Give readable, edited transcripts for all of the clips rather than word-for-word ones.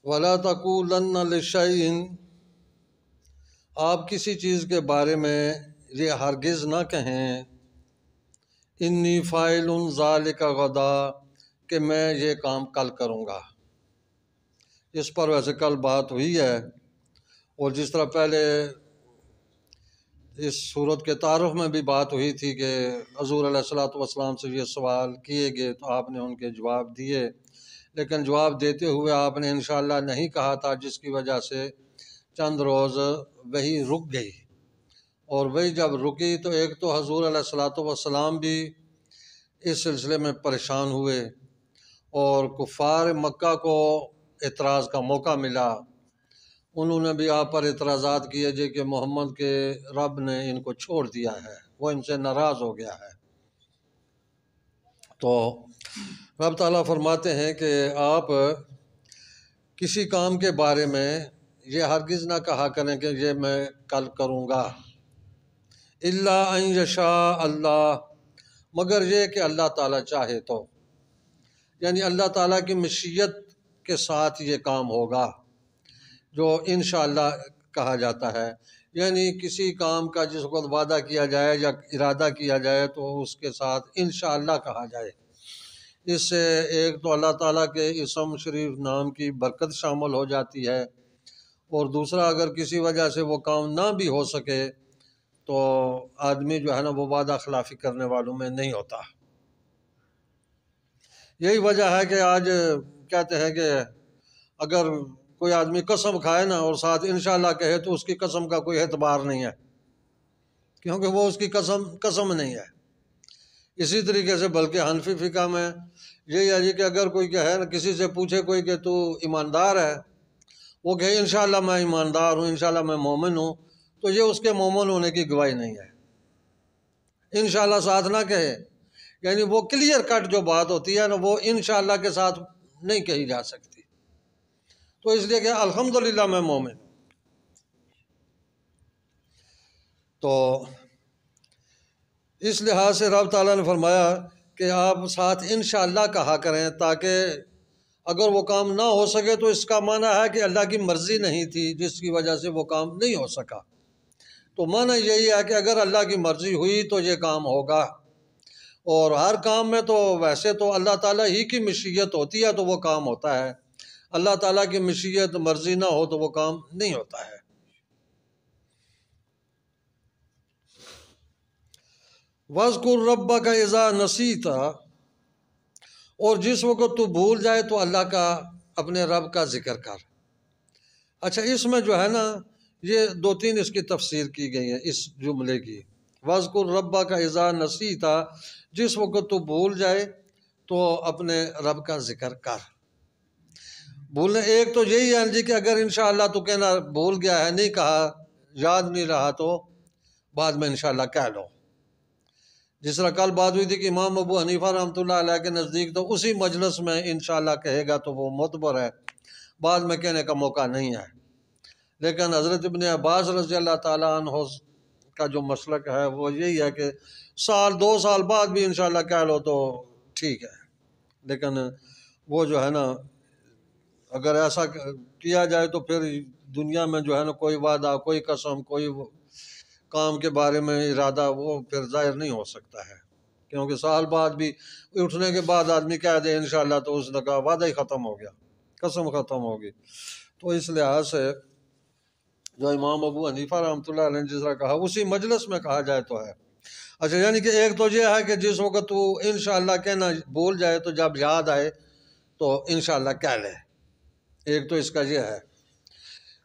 وَلَا تَقُولَنَّ لِشَيْءٍ، آپ کسی چیز کے بارے میں یہ ہرگز نہ کہیں انی فاعل ذالک غدا، کہ میں یہ کام کل کروں گا۔ اس پر ویسے کل بات ہوئی ہے، اور جس طرح پہلے اس صورت کے تعارف میں بھی بات ہوئی تھی کہ حضور علیہ الصلوۃ والسلام سے یہ سوال کیے گئے تو آپ نے ان کے جواب دیے، لیکن جواب دیتے ہوئے آپ نے انشاءاللہ نہیں کہا تھا، جس کی وجہ سے چند روز وہی رک گئی، اور وہی جب رکی تو ایک تو حضور علیہ الصلوۃ والسلام بھی اس سلسلے میں پریشان ہوئے، اور کفار مکہ کو اعتراض کا موقع ملا، انہوں نے بھی آپ پر اعتراضات کیے جے کہ محمد کے رب نے ان کو چھوڑ دیا ہے، وہ ان سے ناراض ہو گیا ہے۔ تو رب تعالیٰ فرماتے ہیں کہ آپ کسی کام کے بارے میں یہ ہرگز نہ کہا کریں کہ یہ میں کل کروں گا، الا ان یشاء اللہ، مگر یہ کہ اللہ تعالیٰ چاہے تو، یعنی اللہ تعالیٰ کی مشیت کے ساتھ یہ کام ہوگا جو انشاءاللہ کہا جاتا ہے، یعنی کسی کام کا جس وقت وعدہ کیا جائے یا ارادہ کیا جائے تو اس کے ساتھ انشاءاللہ کہا جائے۔ اس سے ایک تو اللہ تعالیٰ کے اسم شریف نام کی برکت شامل ہو جاتی ہے، اور دوسرا اگر کسی وجہ سے وہ کام نہ بھی ہو سکے تو آدمی جو ہے نا وہ وعدہ خلافی کرنے والوں میں نہیں ہوتا۔ یہی وجہ ہے کہ آج کہتے ہیں کہ اگر کوئی آدمی قسم کھائے نا اور ساتھ انشاءاللہ کہے تو اس کی قسم کا کوئی اعتبار نہیں ہے، کیونکہ وہ اس کی قسم نہیں ہے۔ اسی طریقے سے بلکہ حنفی فقہ میں یہی ہے جی کہ اگر کوئی کہے نا، کسی سے پوچھے کوئی کہ تو ایماندار ہے، وہ کہے انشاءاللہ میں ایماندار ہوں، انشاءاللہ میں مومن ہوں، تو یہ اس کے مومن ہونے کی گواہی نہیں ہے۔ انشاءاللہ ساتھ نہ کہے، یعنی وہ کلیئر کٹ جو بات ہوتی ہے نا وہ انشاءاللہ کے ساتھ نہیں کہی جا سکتی، تو اس لیے کہ الحمدللہ میں مومن ہوں۔ تو اس لحاظ سے رب تعالیٰ نے فرمایا کہ آپ ساتھ انشاءاللہ کہا کریں، تاکہ اگر وہ کام نہ ہو سکے تو اس کا معنی ہے کہ اللہ کی مرضی نہیں تھی جس کی وجہ سے وہ کام نہیں ہو سکا، تو معنی یہی ہے کہ اگر اللہ کی مرضی ہوئی تو یہ کام ہوگا، اور ہر کام میں تو ویسے تو اللہ تعالیٰ ہی کی مشیت ہوتی ہے تو وہ کام ہوتا ہے، اللہ تعالیٰ کی مشیت مرضی نہ ہو تو وہ کام نہیں ہوتا ہے۔ وَاذْكُرْ رَبَّكَ إِذَا نَسِيتَ، اور جس وقت تو بھول جائے تو اللہ کا، اپنے رب کا ذکر کر۔ اچھا، اس میں جو ہے نا یہ دو تین اس کی تفسیر کی گئی ہے اس جملے کی، وَاذْكُرْ رَبَّكَ إِذَا نَسِيتَ، جس وقت تو بھول جائے تو اپنے رب کا ذکر کر۔ بھولنے ایک تو یہی ہے جی کہ اگر انشاءاللہ تو کہنا بھول گیا ہے، نہیں کہا، یاد نہیں رہا، تو بعد میں انشاءاللہ کہہ لو۔ جس طرح کل بات ہوئی تھی کہ امام ابو حنیفہ رحمۃ اللہ علیہ کے نزدیک تو اسی مجلس میں انشاءاللہ کہے گا تو وہ معتبر ہے، بعد میں کہنے کا موقع نہیں ہے، لیکن حضرت ابن عباس رضی اللہ تعالیٰ عنہ کا جو مسلک ہے وہ یہی ہے کہ سال دو سال بعد بھی انشاءاللہ کہہ لو تو ٹھیک ہے، لیکن وہ جو ہے نا اگر ایسا کیا جائے تو پھر دنیا میں جو ہے نا کوئی وعدہ، کوئی قسم، کوئی کام کے بارے میں ارادہ وہ پھر ظاہر نہیں ہو سکتا ہے، کیونکہ سال بعد بھی اٹھنے کے بعد آدمی کہہ دے انشاءاللہ تو اس نے کہا وعدہ ہی ختم ہو گیا، قسم ختم ہوگی۔ تو اس لحاظ سے جو امام ابو حنیفہ رحمۃ اللہ علیہ نے جس طرح کہا اسی مجلس میں کہا جائے تو ہے۔ اچھا، یعنی کہ ایک تو یہ ہے کہ جس وقت تو انشاءاللہ کہنا بھول جائے تو جب یاد آئے تو انشاءاللہ کہہ لے، ایک تو اس کا یہ ہے۔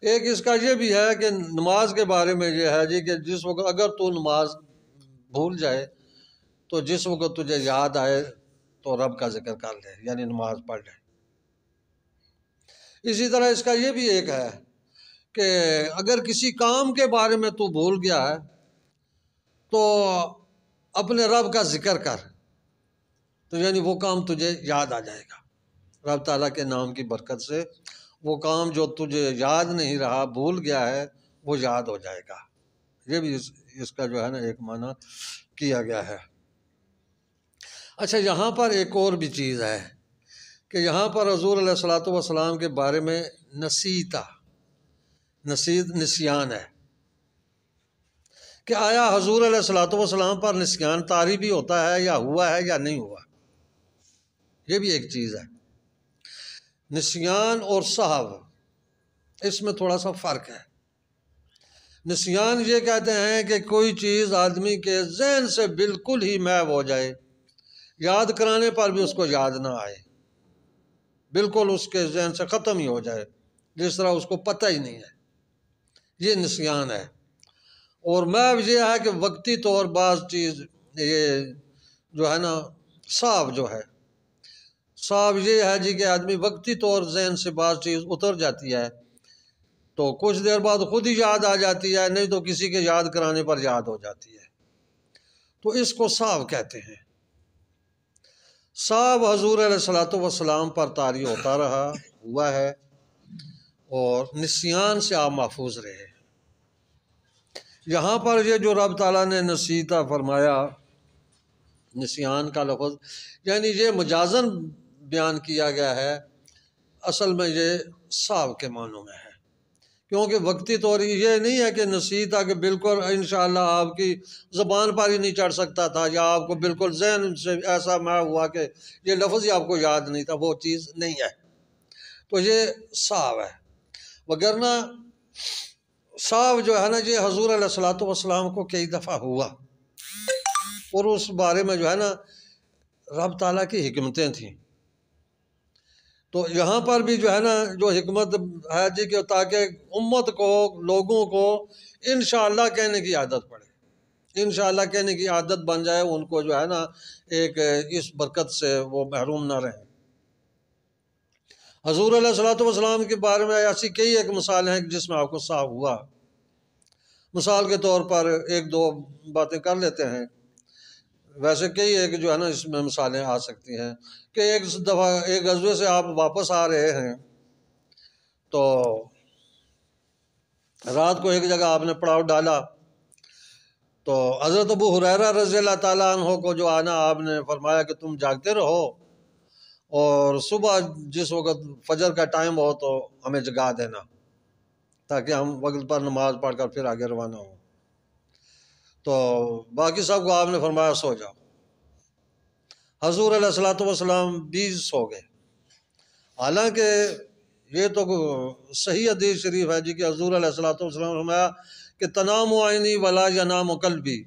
ایک اس کا یہ بھی ہے کہ نماز کے بارے میں یہ ہے جی کہ جس وقت اگر تو نماز بھول جائے تو جس وقت تجھے یاد آئے تو رب کا ذکر کر لے، یعنی نماز پڑھ لے۔ اسی طرح اس کا یہ بھی ایک ہے کہ اگر کسی کام کے بارے میں تو بھول گیا ہے تو اپنے رب کا ذکر کر، تو یعنی وہ کام تجھے یاد آ جائے گا، رب تعالیٰ کے نام کی برکت سے وہ کام جو تجھے یاد نہیں رہا، بھول گیا ہے، وہ یاد ہو جائے گا۔ یہ بھی اس کا جو ہے نا ایک معنی کیا گیا ہے۔ اچھا، یہاں پر ایک اور بھی چیز ہے کہ یہاں پر حضور علیہ الصلوۃ والسلام کے بارے میں نسیان ہے کہ آیا حضور علیہ الصلوۃ والسلام پر نسیان طاری بھی ہوتا ہے یا ہوا ہے یا نہیں ہوا، یہ بھی ایک چیز ہے۔ نسیان اور سہو اس میں تھوڑا سا فرق ہے۔ نسیان یہ کہتے ہیں کہ کوئی چیز آدمی کے ذہن سے بالکل ہی محو ہو جائے، یاد کرانے پر بھی اس کو یاد نہ آئے، بالکل اس کے ذہن سے ختم ہی ہو جائے، جس طرح اس کو پتہ ہی نہیں ہے، یہ نسیان ہے۔ اور محو یہ ہے کہ وقتی طور بعض چیز یہ جو ہے نا سہو جو ہے، سہو یہ ہے جی کہ آدمی وقتی طور ذہن سے بعض چیز اتر جاتی ہے تو کچھ دیر بعد خود ہی یاد آ جاتی ہے، نہیں تو کسی کے یاد کرانے پر یاد ہو جاتی ہے، تو اس کو سہو کہتے ہیں۔ سہو حضور علیہ الصلوۃ والسلام پر طاری ہوتا رہا، ہوا ہے، اور نسیان سے آپ محفوظ رہے۔ یہاں پر یہ جو رب تعالیٰ نے نسیتا فرمایا، نسیان کا لفظ یعنی یہ مجازن بیان کیا گیا ہے، اصل میں یہ سہو کے معنوں میں ہے، کیونکہ وقتی طور یہ نہیں ہے کہ نسیتا کہ بالکل انشاءاللہ آپ کی زبان پر ہی نہیں چڑھ سکتا تھا، یا آپ کو بالکل ذہن سے ایسا محو ہوا کہ یہ لفظ ہی آپ کو یاد نہیں تھا، وہ چیز نہیں ہے، تو یہ سہو ہے۔ وگرنہ سہو جو ہے نا یہ حضور علیہ الصلوۃ والسلام کو کئی دفعہ ہوا، اور اس بارے میں جو ہے نا رب تعالیٰ کی حکمتیں تھیں۔ تو یہاں پر بھی جو ہے نا جو حکمت ہے جی کہ تاکہ امت کو، لوگوں کو انشاءاللہ کہنے کی عادت پڑے، انشاءاللہ کہنے کی عادت بن جائے، ان کو جو ہے نا ایک اس برکت سے وہ محروم نہ رہیں۔ حضور علیہ الصلوۃ والسلام کے بارے میں ایسی کئی ایک مثالیں ہیں جس میں آپ کو سہو ہوا۔ مثال کے طور پر ایک دو باتیں کر لیتے ہیں، ویسے کئی ایک جو ہے نا اس میں مثالیں آ سکتی ہیں کہ ایک دفعہ ایک غزوے سے آپ واپس آ رہے ہیں تو رات کو ایک جگہ آپ نے پڑاؤ ڈالا، تو حضرت ابو ہریرہ رضی اللہ تعالیٰ عنہ کو جو آنا آپ نے فرمایا کہ تم جاگتے رہو، اور صبح جس وقت فجر کا ٹائم ہو تو ہمیں جگا دینا تاکہ ہم وقت پر نماز پڑھ کر پھر آگے روانہ ہوں۔ تو باقی سب کو آپ نے فرمایا سو جاؤ۔ حضور علیہ الصلوۃ والسلام بھی سو گئے، حالانکہ یہ تو صحیح حدیث شریف ہے جی کہ حضور علیہ الصلوۃ والسلام نے فرمایا کہ تنام عینی ولا ینام قلبی،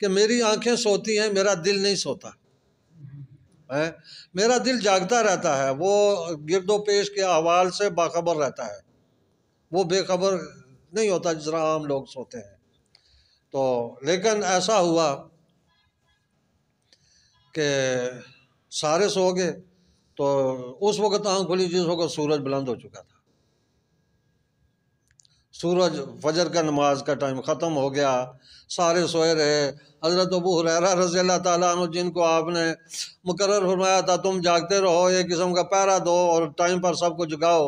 کہ میری آنکھیں سوتی ہیں، میرا دل نہیں سوتا، میرا دل جاگتا رہتا ہے، وہ گرد و پیش کے احوال سے باخبر رہتا ہے، وہ بے خبر نہیں ہوتا جس طرح عام لوگ سوتے ہیں۔ تو لیکن ایسا ہوا کہ سارے سو گئے، تو اس وقت آنکھ کھلی جس وقت سورج بلند ہو چکا تھا، سورج فجر کا نماز کا ٹائم ختم ہو گیا، سارے سوئے رہے۔ حضرت ابو ہریرہ رضی اللہ تعالیٰ عنہ جن کو آپ نے مقرر فرمایا تھا تم جاگتے رہو، ایک قسم کا پہرا دو اور ٹائم پر سب کو جگاؤ،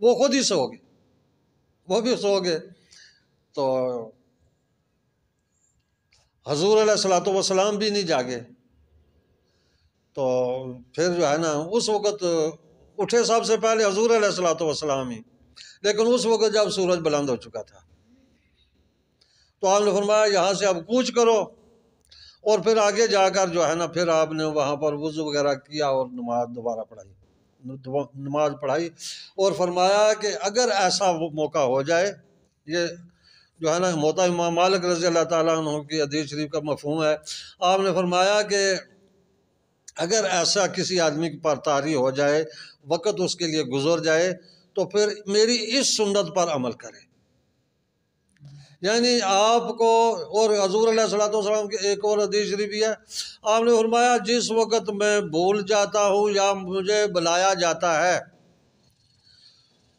وہ خود ہی سو گئے، وہ بھی سو گئے۔ تو حضور علیہ الصلوۃ والسلام بھی نہیں جاگے، تو پھر جو ہے نا اس وقت اٹھے سب سے پہلے حضور علیہ الصلوۃ والسلام ہی، لیکن اس وقت جب سورج بلند ہو چکا تھا تو آپ نے فرمایا یہاں سے اب کوچ کرو، اور پھر آگے جا کر جو ہے نا پھر آپ نے وہاں پر وضو وغیرہ کیا اور نماز دوبارہ پڑھائی، اور فرمایا کہ اگر ایسا موقع ہو جائے، یہ جو ہے نا موطا امام مالک رضی اللہ تعالیٰ عنہ کی حدیث شریف کا مفہوم ہے، آپ نے فرمایا کہ اگر ایسا کسی آدمی پر طاری ہو جائے، وقت اس کے لیے گزر جائے، تو پھر میری اس سنت پر عمل کرے، یعنی آپ کو۔ اور حضور علیہ الصلوۃ والسلام کی ایک اور حدیث شریف بھی ہے، آپ نے فرمایا جس وقت میں بھول جاتا ہوں یا مجھے بلایا جاتا ہے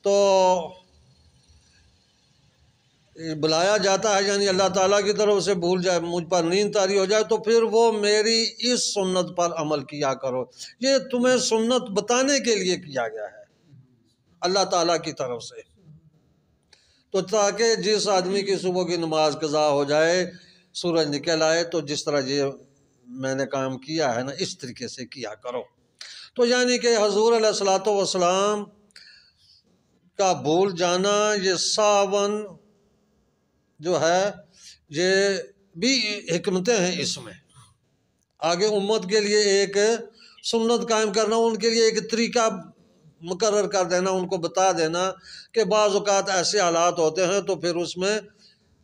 تو بلایا جاتا ہے، یعنی اللہ تعالیٰ کی طرف سے بھول جائے، مجھ پر نیند طاری ہو جائے، تو پھر وہ میری اس سنت پر عمل کیا کرو، یہ تمہیں سنت بتانے کے لیے کیا گیا ہے اللہ تعالیٰ کی طرف سے، تو تاکہ جس آدمی کی صبح کی نماز قضا ہو جائے، سورج نکل آئے، تو جس طرح یہ میں نے کام کیا ہے نا اس طریقے سے کیا کرو۔ تو یعنی کہ حضور علیہ الصلوۃ والسلام کا بھول جانا، یہ ساون جو ہے یہ بھی حکمتیں ہیں اس میں۔ آگے امت کے لیے ایک سنت قائم کرنا، ان کے لیے ایک طریقہ مقرر کر دینا، ان کو بتا دینا کہ بعض اوقات ایسے حالات ہوتے ہیں تو پھر اس میں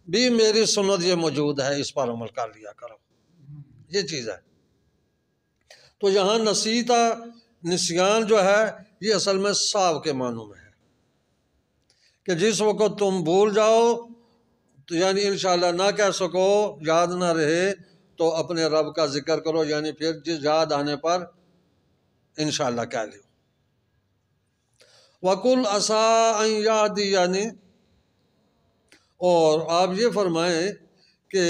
بھی میری سنت یہ موجود ہے، اس پر عمل کر لیا کرو، یہ چیز ہے۔ تو یہاں نسیتا نسیان جو ہے یہ اصل میں ساو کے معنوں میں ہے کہ جس وقت تم بھول جاؤ تو یعنی انشاءاللہ نہ کہہ سکو، یاد نہ رہے تو اپنے رب کا ذکر کرو، یعنی پھر جس یاد آنے پر انشاءاللہ کہہ لو۔ وَقُلْ عَسَىٰ أَن يَهْدِيَنِ، اور آپ یہ فرمائیں کہ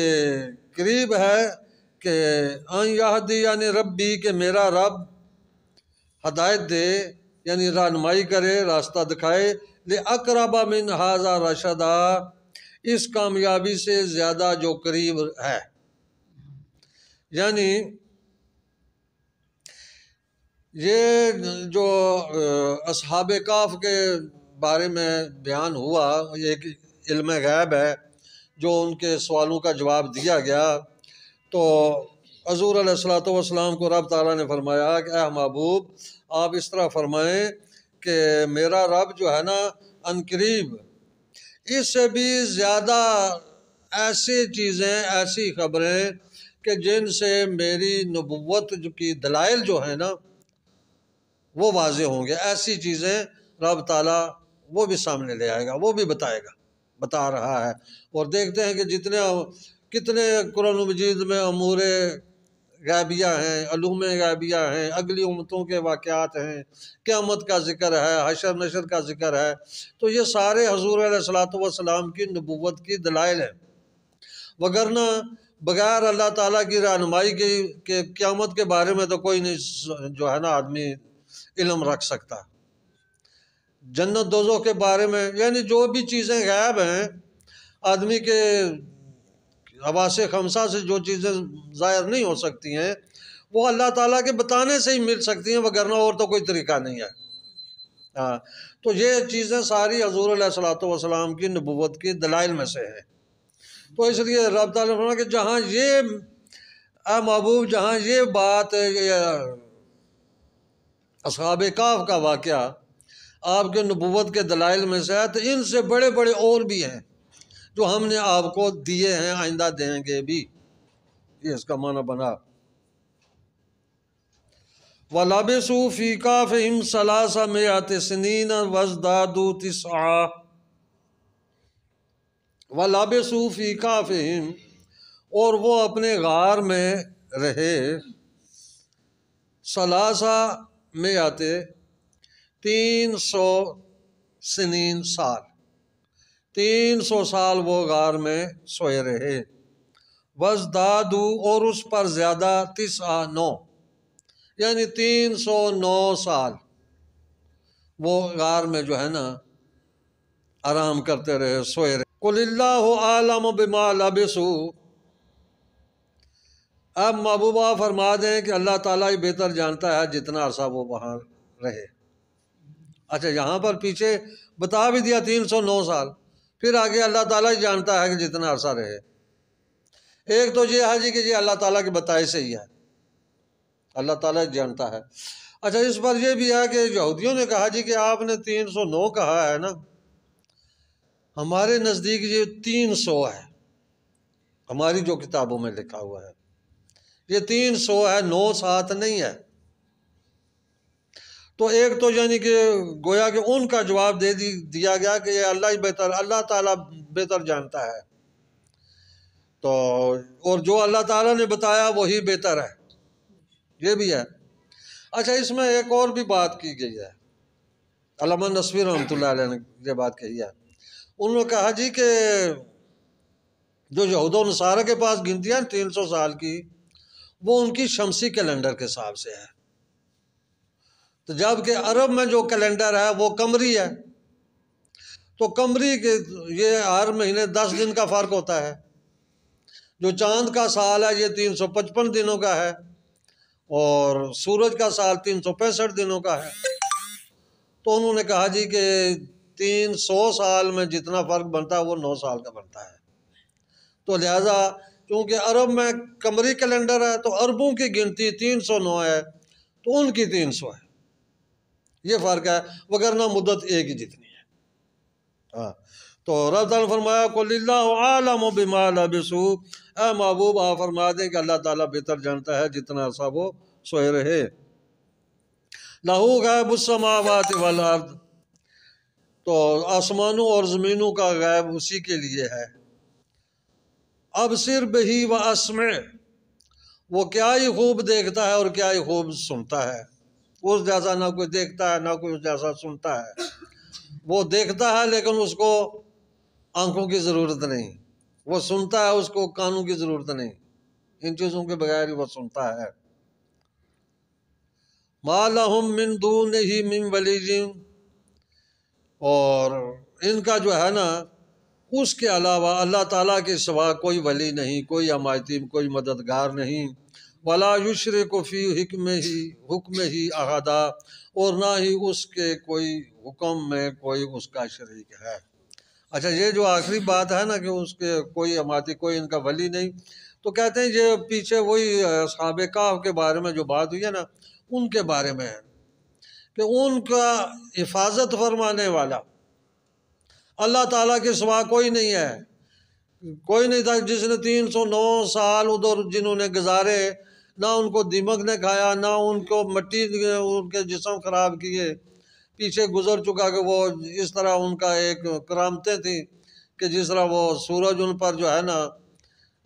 قریب ہے کہ ان یہدینی ربی، کہ میرا رب ہدایت دے یعنی رہنمائی کرے، راستہ دکھائے، لِأَقْرَبَ مِنْ هَٰذَا رَشَدًا، اس کامیابی سے زیادہ جو قریب ہے۔ یعنی یہ جو اصحاب کہف کے بارے میں بیان ہوا، یہ ایک علم غیب ہے جو ان کے سوالوں کا جواب دیا گیا۔ تو حضور علیہ الصلوۃ والسلام کو رب تعالیٰ نے فرمایا کہ اے محبوب آپ اس طرح فرمائیں کہ میرا رب جو ہے نا ان قریب، اس سے بھی زیادہ ایسی چیزیں، ایسی خبریں کہ جن سے میری نبوت کی دلائل جو ہیں نا وہ واضح ہوں گے، ایسی چیزیں رب تعالیٰ وہ بھی سامنے لے آئے گا، وہ بھی بتائے گا، بتا رہا ہے۔ اور دیکھتے ہیں کہ کتنے قرآن مجید میں امور غیبیہ ہیں، علوم غیبیہ ہیں، اگلی امتوں کے واقعات ہیں، قیامت کا ذکر ہے، حشر نشر کا ذکر ہے۔ تو یہ سارے حضور علیہ الصلوۃ والسلام کی نبوت کی دلائل ہیں، وگرنہ بغیر اللہ تعالیٰ کی رہنمائی کے قیامت کے بارے میں تو کوئی نہیں جو ہے نا آدمی علم رکھ سکتا۔ جنت دوزخ کے بارے میں یعنی جو بھی چیزیں غیب ہیں، آدمی کے حواس خمسہ سے جو چیزیں ظاہر نہیں ہو سکتی ہیں وہ اللہ تعالیٰ کے بتانے سے ہی مل سکتی ہیں، وگرنہ اور تو کوئی طریقہ نہیں ہے۔ تو یہ چیزیں ساری حضور علیہ الصلوۃ والسلام کی نبوت کی دلائل میں سے ہیں۔ تو اس لیے رب تعالیٰ نے فرمایا کہ جہاں یہ اے محبوب، جہاں یہ بات اصحاب کہف کا واقعہ آپ کے نبوت کے دلائل میں سے ہے، تو ان سے بڑے بڑے اور بھی ہیں جو ہم نے آپ کو دیے ہیں، آئندہ دیں گے بھی، یہ اس کا معنی بنا۔ وَلَبِثُوا فِي كَهْفِهِمْ 300 سِنِينَ وَازْدَادُوا 9۔ وَلَبِثُوا فِي كَهْفِهِمْ، اور وہ اپنے غار میں رہے، 300 سنین سال، 300 سال وہ غار میں سوئے رہے۔ وَازْدَادُوا، اور اس پر زیادہ، 9 یعنی 309 سال وہ غار میں جو ہے نا آرام کرتے رہے، سوئے رہے۔ قُلِ اللَّهُ أَعْلَمُ بِمَا لَبِثُوا، اب محبوبہ فرما دیں کہ اللہ تعالیٰ ہی بہتر جانتا ہے جتنا عرصہ وہ وہاں رہے۔ اچھا یہاں پر پیچھے بتا بھی دیا 309 سال، پھر آگے اللہ تعالیٰ ہی جانتا ہے کہ جتنا عرصہ رہے۔ ایک تو یہ ہے جی کہ یہ اللہ تعالیٰ کے بتائے سے ہی ہے، اللہ تعالیٰ جانتا ہے۔ اچھا اس پر یہ بھی ہے کہ یہودیوں نے کہا جی کہ آپ نے 309 کہا ہے نا، ہمارے نزدیک یہ 300 ہے، ہماری جو کتابوں میں لکھا ہوا ہے یہ 300 ہے، 9 ساتھ نہیں ہے۔ تو ایک تو یعنی کہ گویا کہ ان کا جواب دے دیا گیا کہ یہ اللہ ہی بہتر، اللہ تعالیٰ بہتر جانتا ہے، تو اور جو اللہ تعالیٰ نے بتایا وہی بہتر ہے، یہ بھی ہے۔ اچھا اس میں ایک اور بھی بات کی گئی ہے، علامہ نصفی رحمۃ اللہ علیہ نے یہ بات کہی ہے، انہوں نے کہا جی کہ جو یہود و نصارہ کے پاس گنتی ہے 300 سال کی، وہ ان کی شمسی کیلنڈر کے حساب سے ہے، تو جبکہ عرب میں جو کیلنڈر ہے وہ قمری ہے، تو قمری کے یہ ہر مہینے 10 دن کا فرق ہوتا ہے، جو چاند کا سال ہے یہ 355 دنوں کا ہے، اور سورج کا سال 365 دنوں کا ہے، تو انہوں نے کہا جی کہ 300 سال میں جتنا فرق بنتا ہے وہ 9 سال کا بنتا ہے۔ تو لہٰذا چونکہ عرب میں قمری کیلنڈر ہے تو عربوں کی گنتی 309 ہے، تو ان کی 300 ہے، یہ فرق ہے، وگرنہ مدت ایک ہی جتنی ہے۔ ہاں تو رب تعالیٰ نے فرمایا قُلِ اللَّهُ أَعْلَمُ بِمَا لَبِثُوا، اے محبوب آپ فرما دیں کہ اللہ تعالیٰ بہتر جانتا ہے جتنا عرصہ وہ سوئے رہے۔ لَهُ غَيْبُ السَّمَاوَاتِ وَالْأَرْضِ، تو آسمانوں اور زمینوں کا غیب اسی کے لیے ہے۔ ابصر بہ واسمع، وہ کیا ہی خوب دیکھتا ہے اور کیا ہی خوب سنتا ہے، اس جیسا نہ کوئی دیکھتا ہے نہ کوئی اس جیسا سنتا ہے۔ وہ دیکھتا ہے لیکن اس کو آنکھوں کی ضرورت نہیں، وہ سنتا ہے اس کو کانوں کی ضرورت نہیں، ان چیزوں کے بغیر ہی وہ سنتا ہے۔ مَا لَهُم مِّن دُونِهِ مِّن وَلِيٍّ، اور ان کا جو ہے نا اس کے علاوہ اللہ تعالیٰ کے سوا کوئی ولی نہیں، کوئی حمایتی، کوئی مددگار نہیں۔ وَلَا يُشْرِكُ فِي حُکْمِهِ أَحَدًا، اور نہ ہی اس کے کوئی حکم میں کوئی اس کا شریک ہے۔ اچھا یہ جو آخری بات ہے نا کہ اس کے کوئی حمایتی، کوئی ان کا ولی نہیں، تو کہتے ہیں یہ پیچھے وہی اصحاب کہف کے بارے میں جو بات ہوئی ہے نا ان کے بارے میں ہے کہ ان کا حفاظت فرمانے والا اللہ تعالیٰ کے سوا کوئی نہیں ہے۔ کوئی نہیں تھا جس نے 309 سال ادھر جنہوں نے گزارے، نہ ان کو دیمک نے کھایا، نہ ان کو مٹی ان کے جسم خراب کیے، پیچھے گزر چکا کہ وہ اس طرح ان کا ایک کرامتیں تھیں کہ جس طرح وہ سورج ان پر جو ہے نا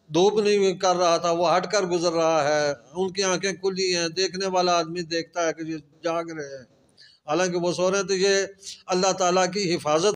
دھوپ نہیں کر رہا تھا، وہ ہٹ کر گزر رہا ہے، ان کی آنکھیں کھلی ہیں، دیکھنے والا آدمی دیکھتا ہے کہ یہ جاگ رہے ہیں، حالانکہ وہ سو رہے ہیں۔ تو یہ اللہ تعالیٰ کی حفاظت